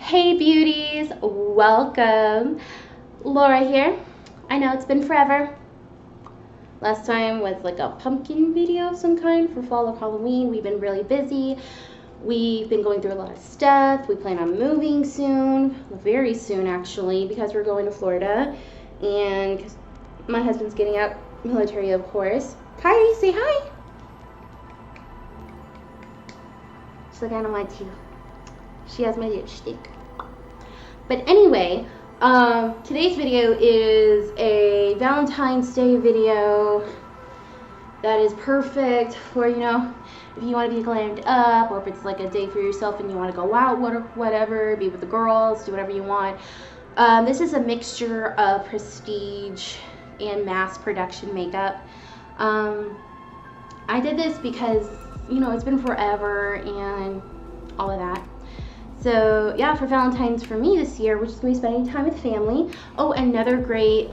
Hey beauties, welcome. Laura here. I know it's been forever. Last time was like a pumpkin video of some kind for fall or Halloween. We've been really busy. We've been going through a lot of stuff. We plan on moving soon, very soon actually, because we're going to Florida and my husband's getting out military, of course. Kyrie, say hi. She's like, I don't want to. She has my lipstick. But anyway, today's video is a Valentine's Day video that is perfect for, you know, if you want to be glammed up, or if it's like a day for yourself and you want to go out, whatever, be with the girls, do whatever you want. This is a mixture of prestige and mass production makeup. I did this because, you know, it's been forever and all of that. So yeah, for Valentine's for me this year, we're just going to be spending time with family. Oh, another great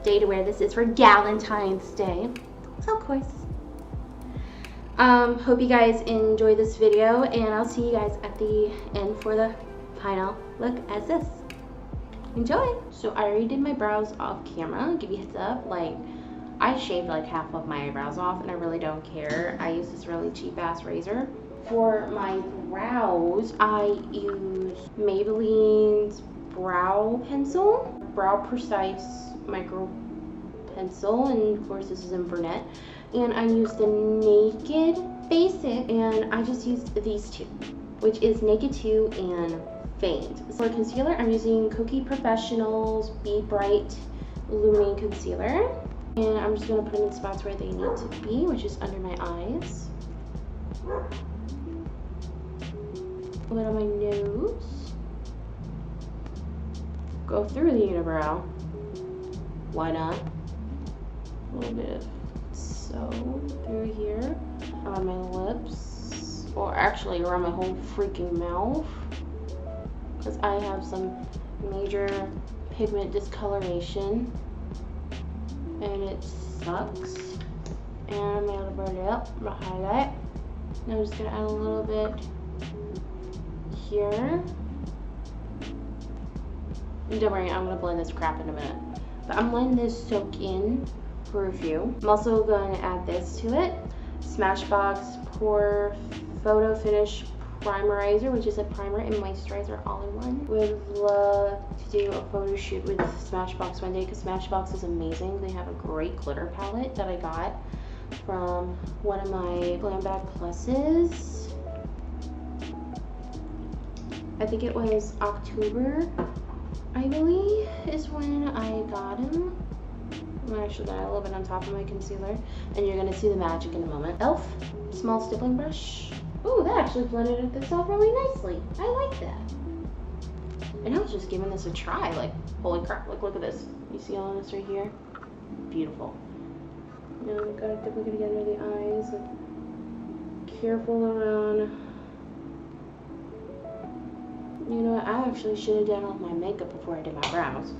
day to wear this is for Galentine's Day. So of course. Hope you guys enjoy this video, and I'll see you guys at the end for the final look as this. Enjoy! So I already did my brows off camera. Give you a heads up, like I shaved like half of my eyebrows off and I really don't care. I use this really cheap ass razor. For my brows, I use Maybelline's brow pencil, Brow Precise micro pencil, and of course this is in brunette. And I use the Naked Basic, and I just used these two, which is Naked 2 and Faint. For concealer, I'm using Kokie Professional's Be Bright Illuminating Concealer, and I'm just going to put them in spots where they need to be, which is under my eyes. A little on my nose. Go through the unibrow. Why not? A little bit of so through here. On my lips. Or actually around my whole freaking mouth. Because I have some major pigment discoloration. And it sucks. And I'm going to burn it up. I'm going to highlight. And I'm just going to add a little bit here. And don't worry, I'm going to blend this crap in a minute. But I'm letting this soak in for a few. I'm also going to add this to it. Smashbox PHOTO Finish Primerizer, which is a primer and moisturizer all in one. Would love to do a photo shoot with Smashbox one day because Smashbox is amazing. They have a great glitter palette that I got from one of my Glam Bag Pluses. I think it was October, I believe, is when I got them. I'm actually got a little bit on top of my concealer, and you're gonna see the magic in a moment. ELF small stippling brush. Oh, that actually blended itself really nicely. I like that. And I was just giving this a try. Like, holy crap! Look at this. You see all of this right here? Beautiful. Now we gotta dip it under the eyes. Careful around. You know what, I actually should have done all my makeup before I did my brows.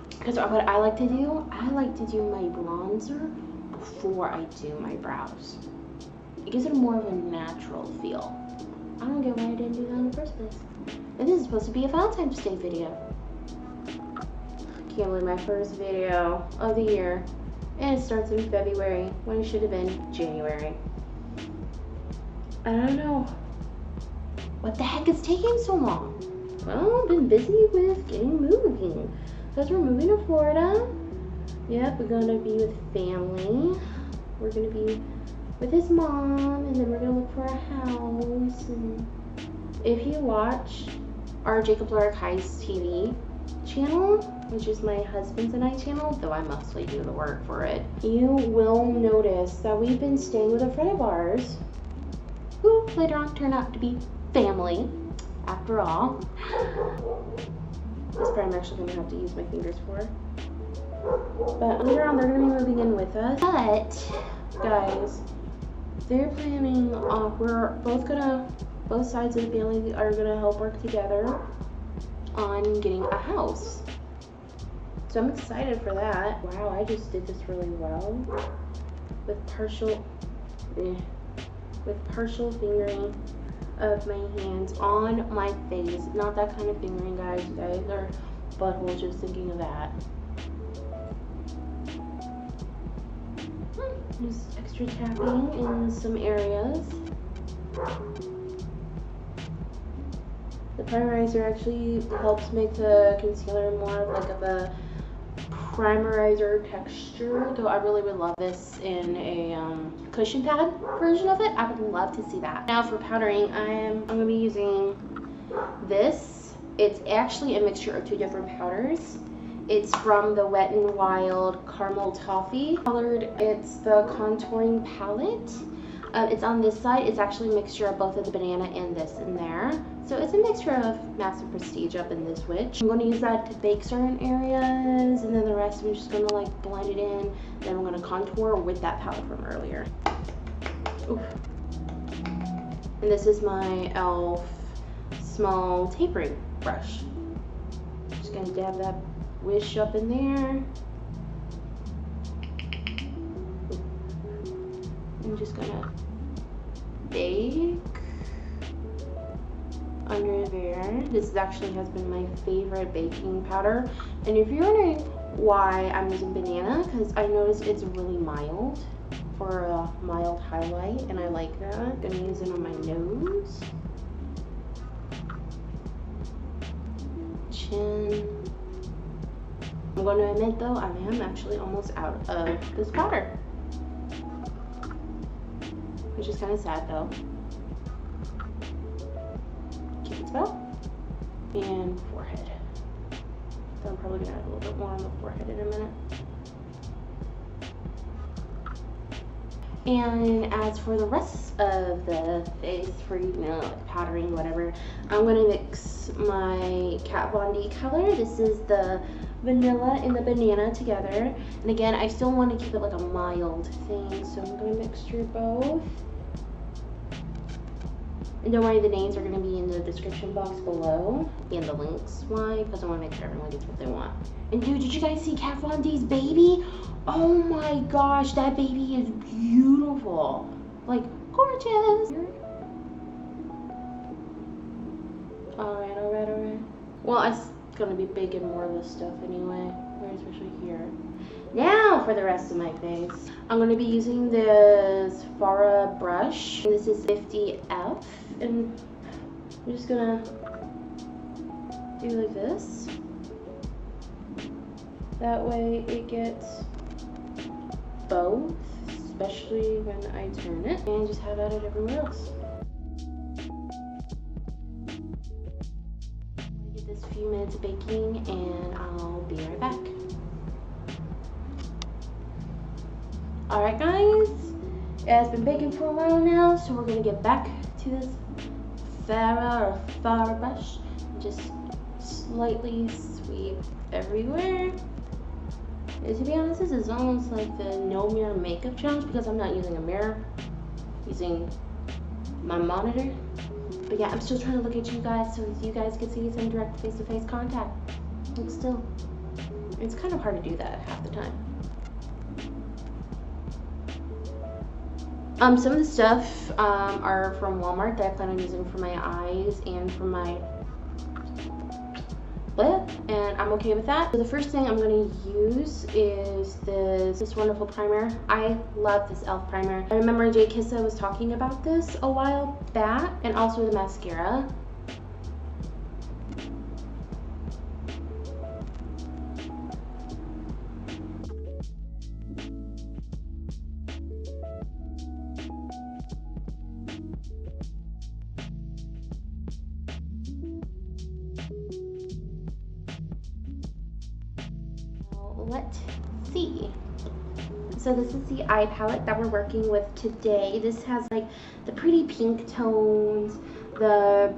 Because what I like to do my bronzer before I do my brows. It gives it more of a natural feel. I don't get why I didn't do that in the first place. And this is supposed to be a Valentine's Day video. Can't believe my first video of the year. And it starts in February when it should have been January. I don't know. What the heck is taking so long? Well, I've been busy with getting moving. Because we're moving to Florida. Yep, we're going to be with family. We're going to be with his mom. And then we're going to look for a house. And if you watch our Jacob Lorick Heist TV channel, which is my husband's and I channel, though I mostly do the work for it, you will notice that we've been staying with a friend of ours who later on turned out to be family, after all. This part I'm actually going to have to use my fingers for. But later on, they're going to be moving in with us. But, guys, they're planning, we're both sides of the family are going to help work together on getting a house. So I'm excited for that. Wow, I just did this really well. With partial fingering of my hands on my face. Not that kind of fingering, guys. You guys are buttholes just thinking of that. Just extra tapping in some areas. The primerizer actually helps make the concealer more of like a primerizer texture, though I really would love this in a cushion pad version of it. I would love to see that. Now for powdering, I'm going to be using this. It's actually a mixture of two different powders. It's from the Wet n Wild Caramel Toffee colored. It's the Contouring Palette. It's on this side. It's actually a mixture of both of the banana and this in there. So it's a mixture of Massive Prestige up in this witch. I'm going to use that to bake certain areas, and then the rest I'm just going to like blend it in. Then I'm going to contour with that palette from earlier. Oof. And this is my e.l.f. small tapering brush. Just going to dab that wish up in there. I'm just going to bake under there. This actually has been my favorite baking powder. And if you're wondering why I'm using banana, because I noticed it's really mild for a mild highlight, and I like that. I'm gonna use it on my nose, chin. I'm going to admit though, I am actually almost out of this powder, which is kind of sad though. Cupid's bow and forehead. So I'm probably gonna add a little bit more on the forehead in a minute. And as for the rest of the face, for like powdering, whatever, I'm gonna mix my Kat Von D color. This is the vanilla and the banana together. And again, I still want to keep it like a mild thing, so I'm gonna mixture both. And don't worry, the names are going to be in the description box below and the links. Why? Because I want to make sure everyone gets what they want. And dude, did you guys see Kat Von D's baby? Oh my gosh, that baby is beautiful. Like, gorgeous. Alright, alright, alright. Well, it's going to be big in more of this stuff anyway. Especially here. Now for the rest of my face. I'm going to be using this OFRA brush. This is 50F. And I'm just going to do like this. That way it gets both, especially when I turn it. And just have at it everywhere else. I'm going to give this a few minutes baking and I'll be right back. Alright guys, it has been baking for a while now, so we're going to get back to this OFRA brush and just slightly sweep everywhere. And to be honest, this is almost like the no mirror makeup challenge because I'm not using a mirror, I'm using my monitor. But yeah, I'm still trying to look at you guys so you guys can see some direct face-to-face contact. But still, it's kind of hard to do that half the time. Some of the stuff are from Walmart that I plan on using for my eyes and for my lip, and I'm okay with that. So the first thing I'm going to use is this wonderful primer. I love this e.l.f. primer. I remember Jay Kissa was talking about this a while back, and also the mascara. Let's see. So this is the eye palette that we're working with today. This has like the pretty pink tones, the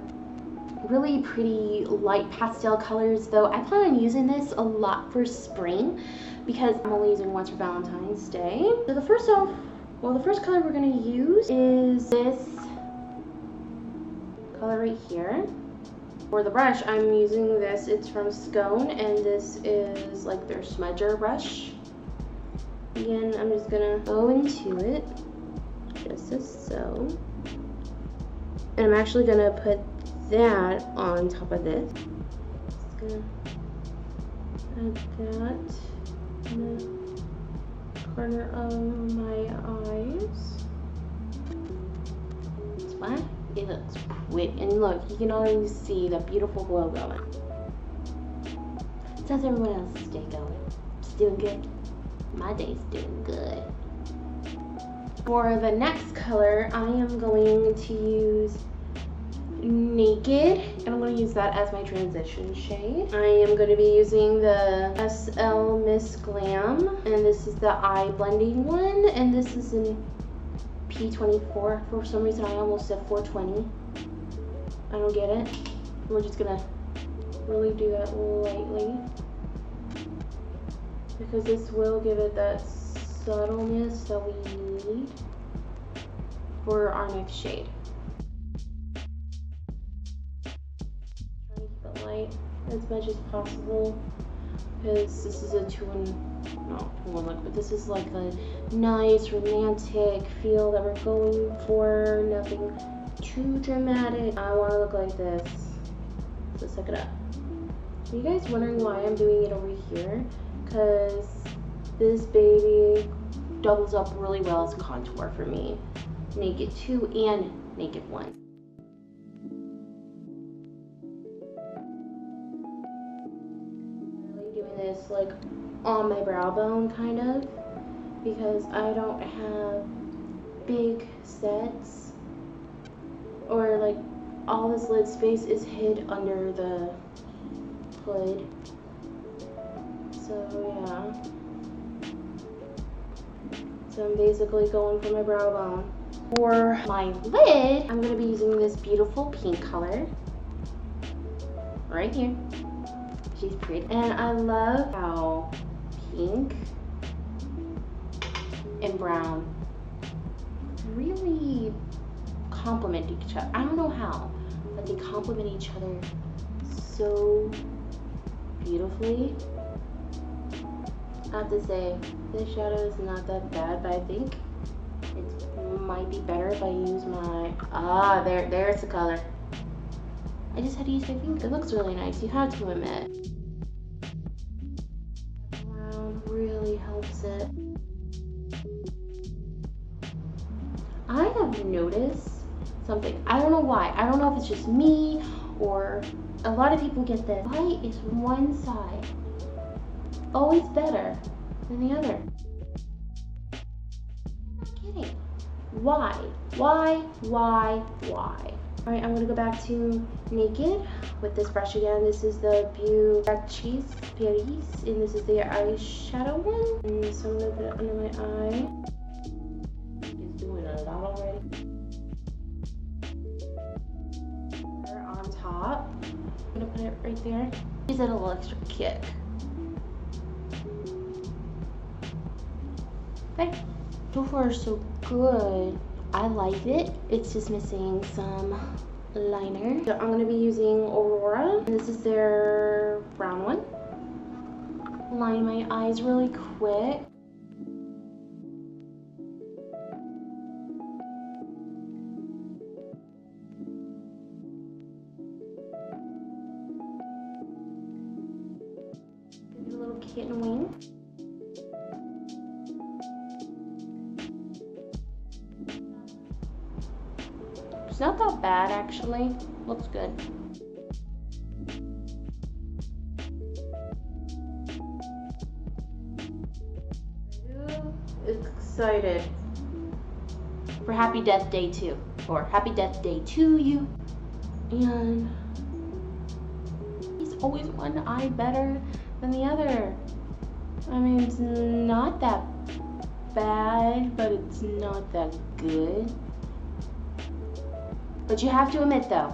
really pretty light pastel colors, though I plan on using this a lot for spring because I'm only using once for Valentine's Day. So the first color we're going to use is this color right here. For the brush, I'm using this. It's from Scone, and this is like their smudger brush. Again, I'm just gonna go into it, just as so. And I'm actually gonna put that on top of this. Just gonna add that in the corner of my eyes. That's why it looks pretty. And look, you can already see the beautiful glow going. So how's everyone else's day going? Just doing good? My day's doing good. For the next color, I am going to use Naked, and I'm going to use that as my transition shade. I am going to be using the SL Miss Glam, and this is the eye blending one, and this is in P24. For some reason, I almost said 420. I don't get it. We're just going to really do that lightly, because this will give it that subtleness that we need for our next shade. Trying to keep it light as much as possible, because this is a two-in-one look, but this is like a nice romantic feel that we're going for. Nothing too dramatic. I want to look like this, so suck it up. Are you guys wondering why I'm doing it over here? Because this baby doubles up really well as a contour for me. Naked 2 and Naked 1. I'm really doing this like on my brow bone kind of, because I don't have big sets, or like all this lid space is hid under the hood. So yeah. So I'm basically going for my brow bone. For my lid, I'm going to be using this beautiful pink color right here. She's pretty. And I love how pink and brown really complement each other. I don't know how, but they complement each other so beautifully. I have to say, this shadow is not that bad, but I think it might be better if I use my, there's the color. I just had to use my finger. It looks really nice, you have to admit. Brown really helps it. I have noticed something, I don't know why. I don't know if it's just me, or a lot of people get this. Why is one side always better than the other? I'm not kidding. Why? Alright, I'm gonna go back to Naked with this brush again. This is the BeYouties, and this is the eyeshadow one. And so I'm gonna put it under my eye. It's doing a lot already. On top. I'm gonna put it right there. Gives it a little extra kick. Okay, so far so good. I like it. It's just missing some liner. So I'm going to be using Aurora. And this is their brown one. Line my eyes really quick. Give it a little kitten wing. It's not that bad actually, looks good. Excited for Happy Death Day 2, or Happy Death Day to you. And he's always one eye better than the other. I mean, it's not that bad, but it's not that good. But you have to admit though,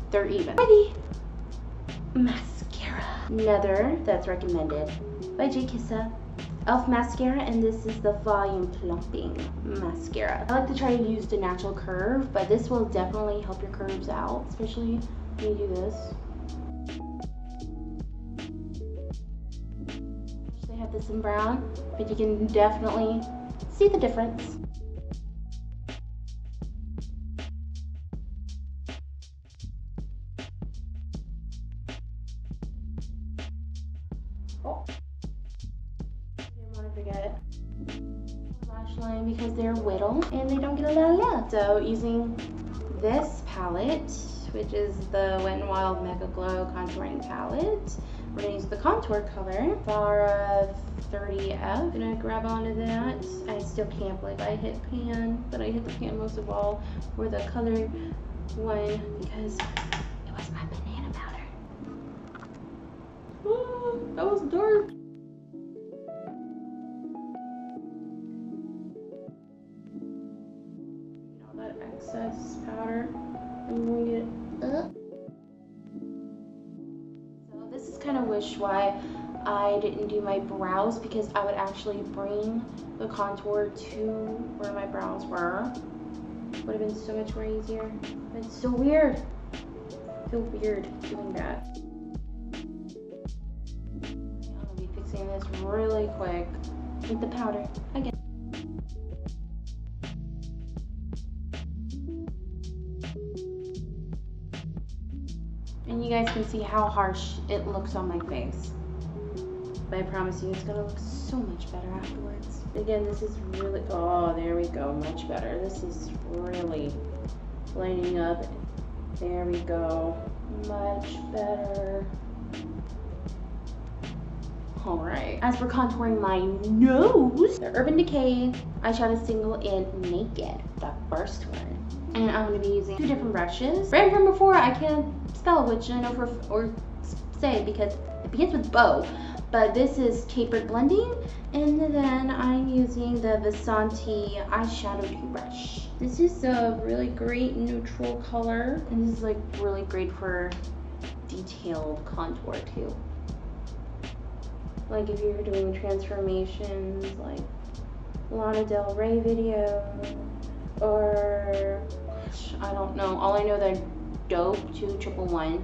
they're even. Ready? Mascara. Another that's recommended by J Kissa. e.l.f. mascara, and this is the Volume Plumping Mascara. I like to try to use the natural curve, but this will definitely help your curves out, especially when you do this. They have this in brown, but you can definitely see the difference. because they're whittle and they don't get a lot of love. So using this palette, which is the Wet n Wild MegaGlo Contouring Palette, we're going to use the contour color, OFRA 30F. I'm going to grab onto that. I still can't believe I hit pan, but I hit the pan most of all for the color one because it was my banana powder. Oh, that was dark. All that excess powder. I'm going to get it up. So this is kind of wish why I didn't do my brows, because I would actually bring the contour to where my brows were. Would have been so much more easier. But it's so weird. I feel weird doing that. I'm gonna be fixing this really quick with the powder again. And you guys can see how harsh it looks on my face. But I promise you, it's gonna look so much better afterwards. Again, this is really, oh, there we go, much better. This is really lining up. There we go, much better. All right, as for contouring my nose, the Urban Decay Eyeshadow Single in Naked, the first one. And I'm gonna be using 2 different brushes. Brand from before, I can't spell which I know or say because it begins with bow. But this is Tapered Blending, and then I'm using the Vasanti eyeshadow toothbrush. This is a really great neutral color, and this is like really great for detailed contour too. Like if you're doing transformations, like Lana Del Rey video, or I don't know. All I know that Dope 2111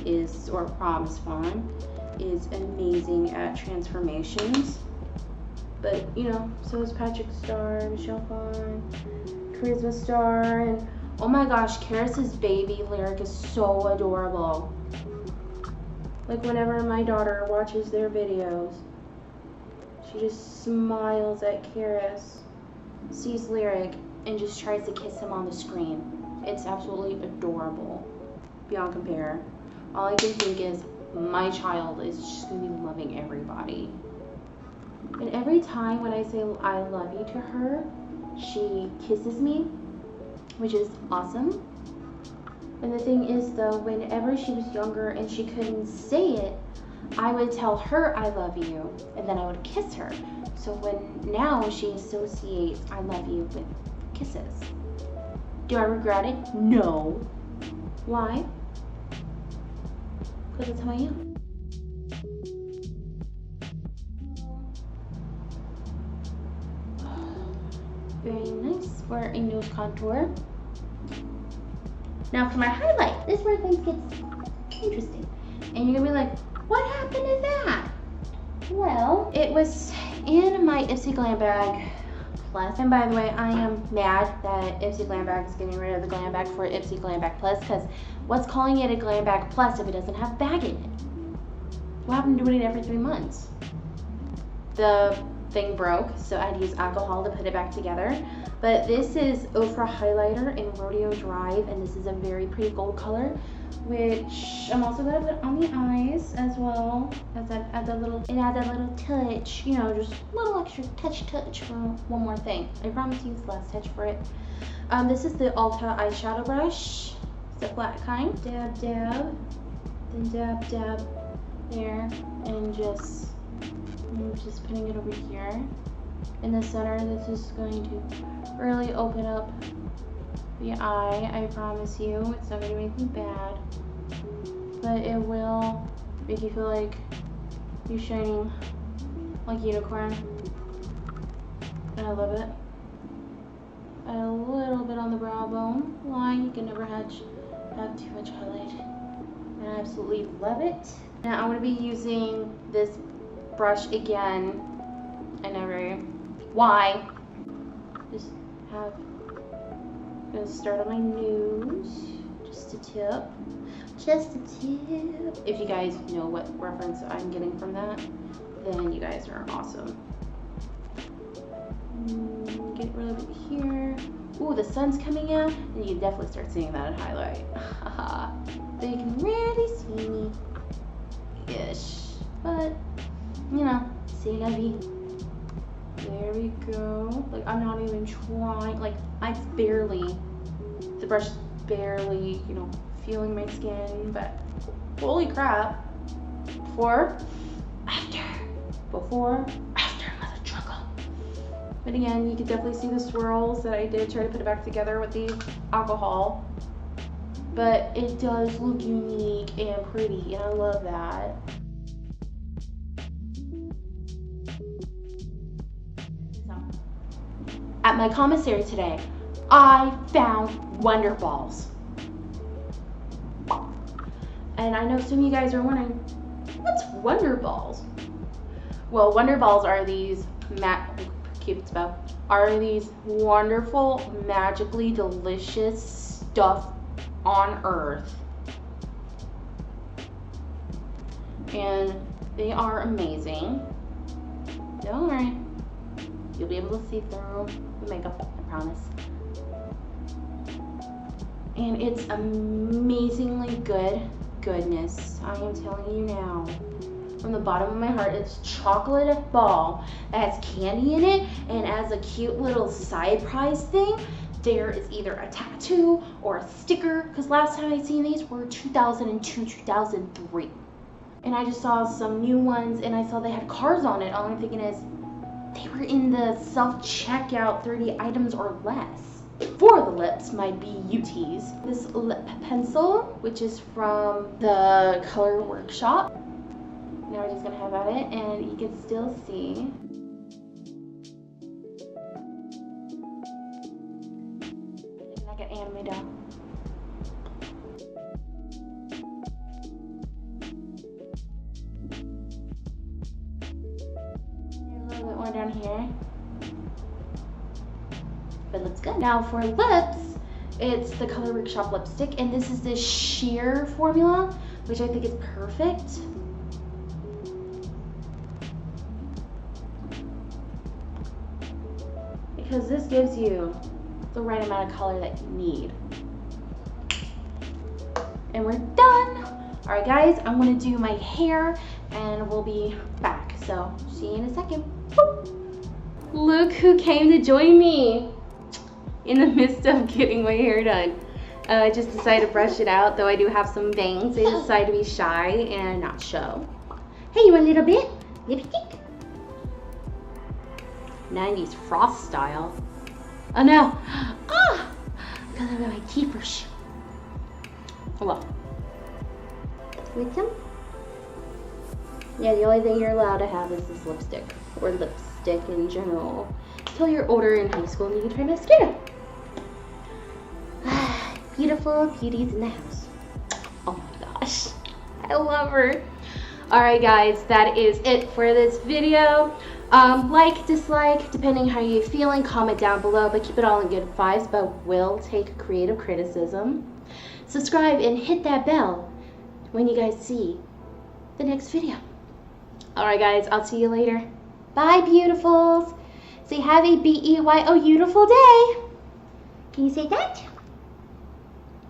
is, or Promise Fawn, is amazing at transformations. But you know, so is Patrick Star, Michelle Phan, Charisma Star, and oh my gosh, Karis's baby lyric is so adorable. Like whenever my daughter watches their videos, she just smiles at Karis, sees lyric, and just tries to kiss him on the screen. It's absolutely adorable, beyond compare. All I can think is, my child is just gonna be loving everybody. And every time when I say I love you to her, she kisses me, which is awesome. And the thing is though, whenever she was younger and she couldn't say it, I would tell her I love you, and then I would kiss her. So now she associates I love you with kisses. Do I regret it? No. Why? Because that's how I am. Very nice for a nose contour. Now for my highlight. This is where things get interesting. And you're gonna be like, what happened to that? Well, it was in my Ipsy Glam Bag Plus. And by the way, I am mad that Ipsy Glam Bag is getting rid of the Glam Bag for Ipsy Glam Bag Plus, because what's calling it a Glam Bag Plus if it doesn't have bag in it? What happened to doing it every 3 months? The thing broke, so I had to use alcohol to put it back together. But this is OFRA highlighter in Rodeo Drive, and this is a very pretty gold color, which I'm also gonna put on the eyes as well. As that adds a little touch, you know, just a little extra touch for one more thing. I promise to use the last touch for it. This is the Ulta eyeshadow brush. It's the flat kind. Dab, dab, then dab, dab there, and just putting it over here in the center. This is going to really open up the eye. I promise you, it's not going to make me bad, but it will make you feel like you're shining like a unicorn, and I love it. Add a little bit on the brow bone. Why? You can never have too much highlight, and I absolutely love it. Now I'm going to be using this brush again. Why? Just have, I'm gonna start on my nose, just a tip. If you guys know what reference I'm getting from that, then you guys are awesome. get a little bit here. Ooh, the sun's coming out, and you can definitely start seeing that in highlight. So you can really see me ish, but you know, c'est la vie. There we go. Like, I'm not even trying. Like, the brush is barely, you know, feeling my skin, but holy crap. Before, after, mother truckle. But again, you can definitely see the swirls that I did try to put it back together with the alcohol. But it does look unique and pretty, and I love that. At my commissary today, I found Wonder Balls. And I know some of you guys are wondering, what's Wonder Balls? Well, Wonder Balls are these Cupid's bow, are these wonderful, magically delicious stuff on earth. And they are amazing. Don't worry, you'll be able to see through the makeup, I promise. And it's amazingly goodness. I am telling you now. From the bottom of my heart, it's chocolate ball that has candy in it, and as a cute little side prize thing, there is either a tattoo or a sticker, because last time I seen these were 2002, 2003. And I just saw some new ones, and I saw they had cars on it. All I'm thinking is, they were in the self-checkout 30 items or less. For the lips, my BeYouties. This lip pencil, which is from the Color Workshop. Now we're just gonna have at it, and you can still see. Looking like an anime doll. A little bit more down here. But looks good. Now for lips, it's the Color Workshop lipstick, and this is the sheer formula, which I think is perfect. Because this gives you the right amount of color that you need. And we're done. All right, guys, I'm gonna do my hair, and we'll be back. So see you in a second. Boop. Look who came to join me in the midst of getting my hair done. I just decided to brush it out, though I do have some bangs. I decided to be shy and not show. Hey, you want a little bit? Lipstick? 90s frost style. Oh no! Ah! Because I've got my keepers. Oh well. With them? Yeah, the only thing you're allowed to have is this lipstick, or lipstick in general, until you're older in high school and you can try mascara. Beautiful beauties in the house. Oh my gosh, I love her. Alright guys, that is it for this video. Like, dislike, depending how you're feeling, comment down below, but keep it all in good vibes, but will take creative criticism. Subscribe and hit that bell when you guys see the next video. Alright guys, I'll see you later. Bye beautifuls. Say have a beautiful day. Can you say that?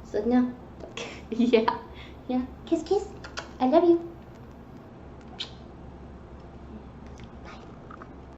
So no. Yeah. Kiss kiss. I love you.